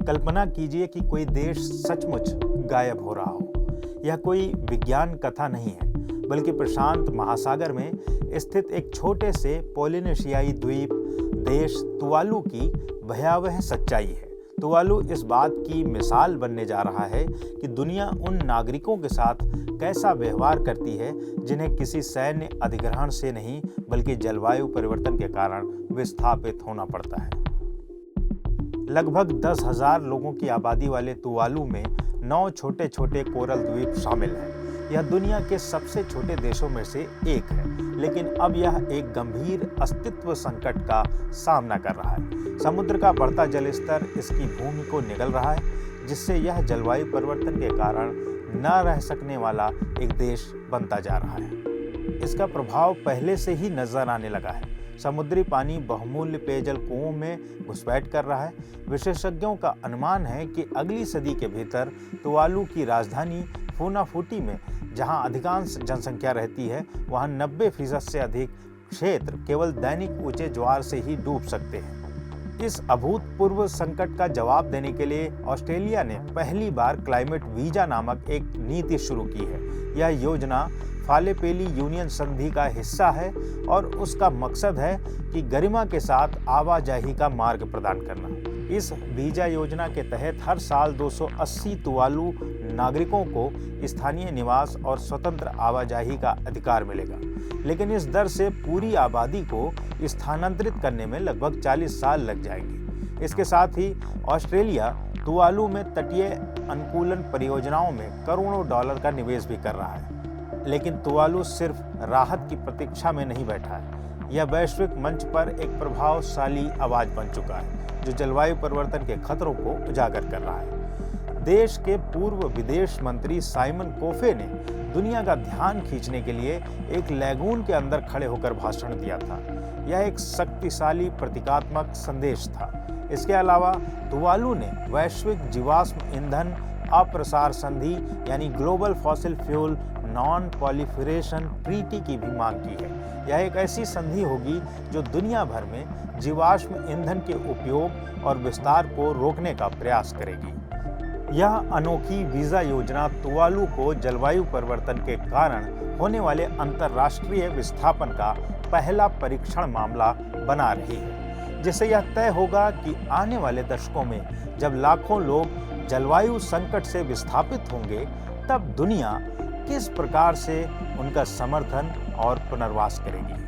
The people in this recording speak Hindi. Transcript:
कल्पना कीजिए कि कोई देश सचमुच गायब हो रहा हो। यह कोई विज्ञान कथा नहीं है, बल्कि प्रशांत महासागर में स्थित एक छोटे से पोलिनेशियाई द्वीप देश तुवालू की भयावह सच्चाई है। तुवालू इस बात की मिसाल बनने जा रहा है कि दुनिया उन नागरिकों के साथ कैसा व्यवहार करती है जिन्हें किसी सैन्य अधिग्रहण से नहीं, बल्कि जलवायु परिवर्तन के कारण विस्थापित होना पड़ता है। लगभग 10,000 लोगों की आबादी वाले तुवालू में 9 छोटे छोटे कोरल द्वीप शामिल हैं। यह दुनिया के सबसे छोटे देशों में से एक है, लेकिन अब यह एक गंभीर अस्तित्व संकट का सामना कर रहा है। समुद्र का बढ़ता जलस्तर इसकी भूमि को निगल रहा है, जिससे यह जलवायु परिवर्तन के कारण न रह सकने वाला एक देश बनता जा रहा है। इसका प्रभाव पहले से ही नजर आने लगा है। समुद्री पानी बहुमूल्य पेयजल कुओं में घुसपैठ कर रहा है। विशेषज्ञों का अनुमान है कि अगली सदी के भीतर तुवालू की राजधानी फूनाफूटी में, जहां अधिकांश जनसंख्या रहती है, वहां 90% से अधिक क्षेत्र केवल दैनिक ऊंचे ज्वार से ही डूब सकते हैं। इस अभूतपूर्व संकट का जवाब देने के लिए ऑस्ट्रेलिया ने पहली बार क्लाइमेट वीजा नामक एक नीति शुरू की है। यह योजना फालेपेली यूनियन संधि का हिस्सा है और उसका मकसद है कि गरिमा के साथ आवाजाही का मार्ग प्रदान करना। इस वीजा योजना के तहत हर साल 280 तुवालू नागरिकों को स्थानीय निवास और स्वतंत्र आवाजाही का अधिकार मिलेगा, लेकिन इस दर से पूरी आबादी को स्थानांतरित करने में लगभग 40 साल लग जाएंगे। इसके साथ ही ऑस्ट्रेलिया तुवालू में तटीय अनुकूलन परियोजनाओं में करोड़ों डॉलर का निवेश भी कर रहा है। लेकिन तुवालू सिर्फ राहत की प्रतीक्षा में नहीं बैठा है। यह वैश्विक मंच पर एक प्रभावशाली आवाज बन चुका है, जो जलवायु परिवर्तन के खतरों को उजागर कर रहा है। देश के पूर्व विदेश मंत्री साइमन कोफे ने दुनिया का ध्यान खींचने के लिए एक लैगून के अंदर खड़े होकर भाषण दिया था। यह एक शक्तिशाली प्रतीकात्मक संदेश था। इसके अलावा तुवालू ने वैश्विक जीवाश्म ईंधन अप्रसार संधि यानी global fossil fuel non proliferation treaty की भी मांग की है। यह एक ऐसी संधि होगी जो दुनिया भर में जीवाश्म ईंधन के उपयोग और विस्तार को रोकने का प्रयास करेगी। यह अनोखी वीजा योजना तुवालू को जलवायु परिवर्तन के कारण होने वाले अंतर्राष्ट्रीय विस्थापन का पहला परीक्षण मामला बना रही है, जिससे यह तय होगा कि आने वाले दशकों में जब लाखों लोग जलवायु संकट से विस्थापित होंगे, तब दुनिया किस प्रकार से उनका समर्थन और पुनर्वास करेगी।